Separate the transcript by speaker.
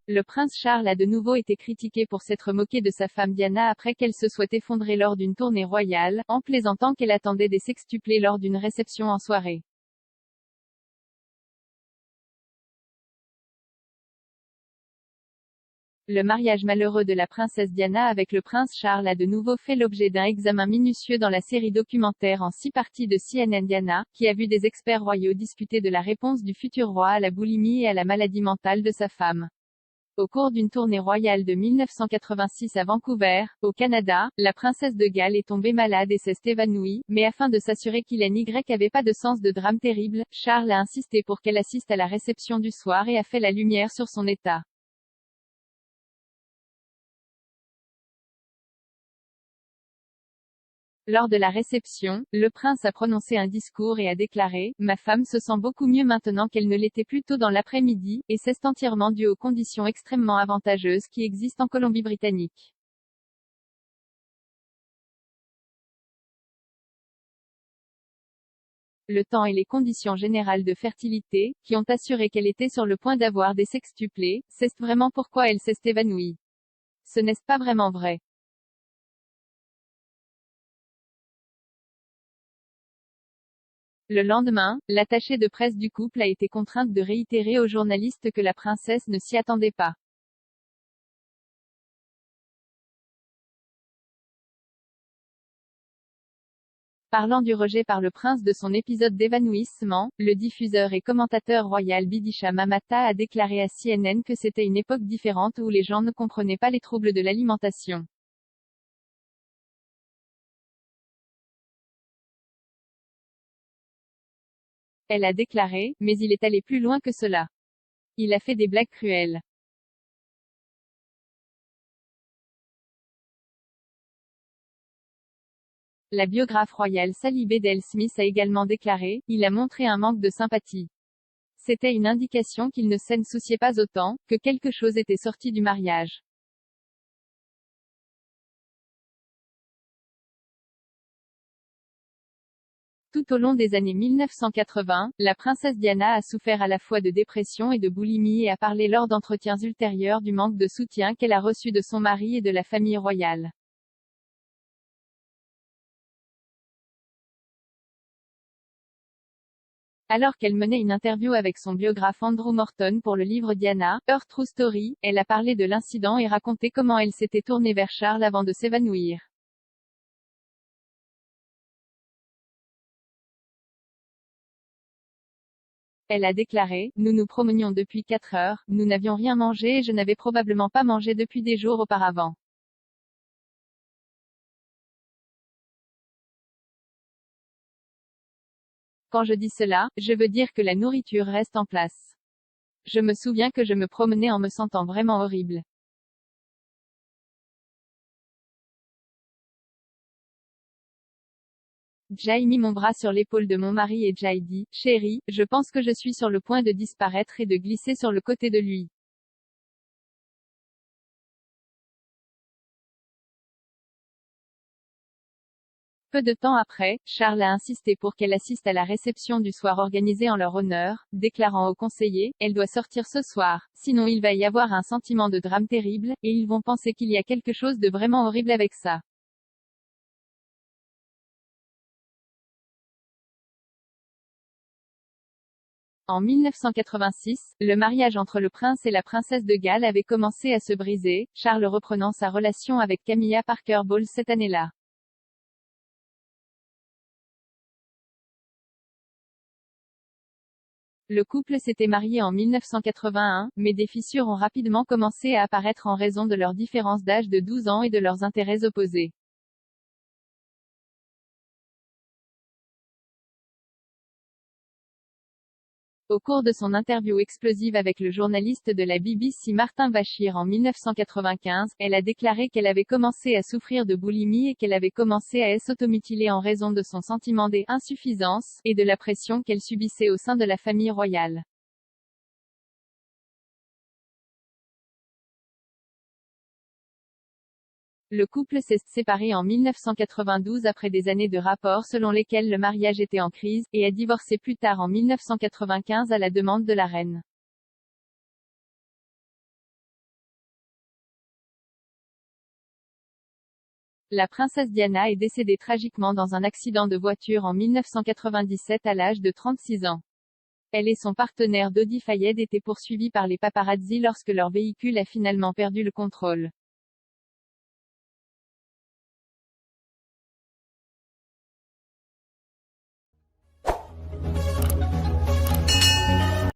Speaker 1: le prince Charles a de nouveau été critiqué pour s'être moqué de sa femme Diana après qu'elle se soit effondrée lors d'une tournée royale, en plaisantant qu'elle attendait des sextuplés lors d'une réception en soirée. Le mariage malheureux de la princesse Diana avec le prince Charles a de nouveau fait l'objet d'un examen minutieux dans la série documentaire en 6 parties de CNN Diana, qui a vu des experts royaux discuter de la réponse du futur roi à la boulimie et à la maladie mentale de sa femme. Au cours d'une tournée royale de 1986 à Vancouver, au Canada, la princesse de Galles est tombée malade et s'est évanouie, mais afin de s'assurer qu'il n'y avait pas de sens de drame terrible, Charles a insisté pour qu'elle assiste à la réception du soir et a fait la lumière sur son état. Lors de la réception, le prince a prononcé un discours et a déclaré « Ma femme se sent beaucoup mieux maintenant qu'elle ne l'était plus tôt dans l'après-midi, et c'est entièrement dû aux conditions extrêmement avantageuses qui existent en Colombie-Britannique. » Le temps et les conditions générales de fertilité, qui ont assuré qu'elle était sur le point d'avoir des sextuplés, c'est vraiment pourquoi elle s'est évanouie. Ce n'est pas vraiment vrai. Le lendemain, l'attachée de presse du couple a été contrainte de réitérer aux journalistes que la princesse ne s'y attendait pas. Parlant du rejet par le prince de son épisode d'évanouissement, le diffuseur et commentateur royal Bidisha Mamata a déclaré à CNN que c'était une époque différente où les gens ne comprenaient pas les troubles de l'alimentation. Elle a déclaré, mais il est allé plus loin que cela. Il a fait des blagues cruelles. La biographe royale Sally Bedell-Smith a également déclaré, il a montré un manque de sympathie. C'était une indication qu'il ne s'en souciait pas autant, que quelque chose était sorti du mariage. Tout au long des années 1980, la princesse Diana a souffert à la fois de dépression et de boulimie et a parlé lors d'entretiens ultérieurs du manque de soutien qu'elle a reçu de son mari et de la famille royale. Alors qu'elle menait une interview avec son biographe Andrew Morton pour le livre Diana, Her True Story, elle a parlé de l'incident et raconté comment elle s'était tournée vers Charles avant de s'évanouir. Elle a déclaré, nous nous promenions depuis 4 heures, nous n'avions rien mangé et je n'avais probablement pas mangé depuis des jours auparavant. Quand je dis cela, je veux dire que la nourriture reste en place. Je me souviens que je me promenais en me sentant vraiment horrible. Jay mit mon bras sur l'épaule de mon mari et Jay dit, chérie, je pense que je suis sur le point de disparaître et de glisser sur le côté de lui. Peu de temps après, Charles a insisté pour qu'elle assiste à la réception du soir organisée en leur honneur, déclarant au conseiller, elle doit sortir ce soir, sinon il va y avoir un sentiment de drame terrible, et ils vont penser qu'il y a quelque chose de vraiment horrible avec ça. En 1986, le mariage entre le prince et la princesse de Galles avait commencé à se briser, Charles reprenant sa relation avec Camilla Parker Bowles cette année-là. Le couple s'était marié en 1981, mais des fissures ont rapidement commencé à apparaître en raison de leur différence d'âge de 12 ans et de leurs intérêts opposés. Au cours de son interview explosive avec le journaliste de la BBC Martin Bashir en 1995, elle a déclaré qu'elle avait commencé à souffrir de boulimie et qu'elle avait commencé à s'automutiler en raison de son sentiment d'insuffisance, et de la pression qu'elle subissait au sein de la famille royale. Le couple s'est séparé en 1992 après des années de rapports selon lesquels le mariage était en crise, et a divorcé plus tard en 1995 à la demande de la reine. La princesse Diana est décédée tragiquement dans un accident de voiture en 1997 à l'âge de 36 ans. Elle et son partenaire Dodi Fayed étaient poursuivis par les paparazzi lorsque leur véhicule a finalement perdu le contrôle.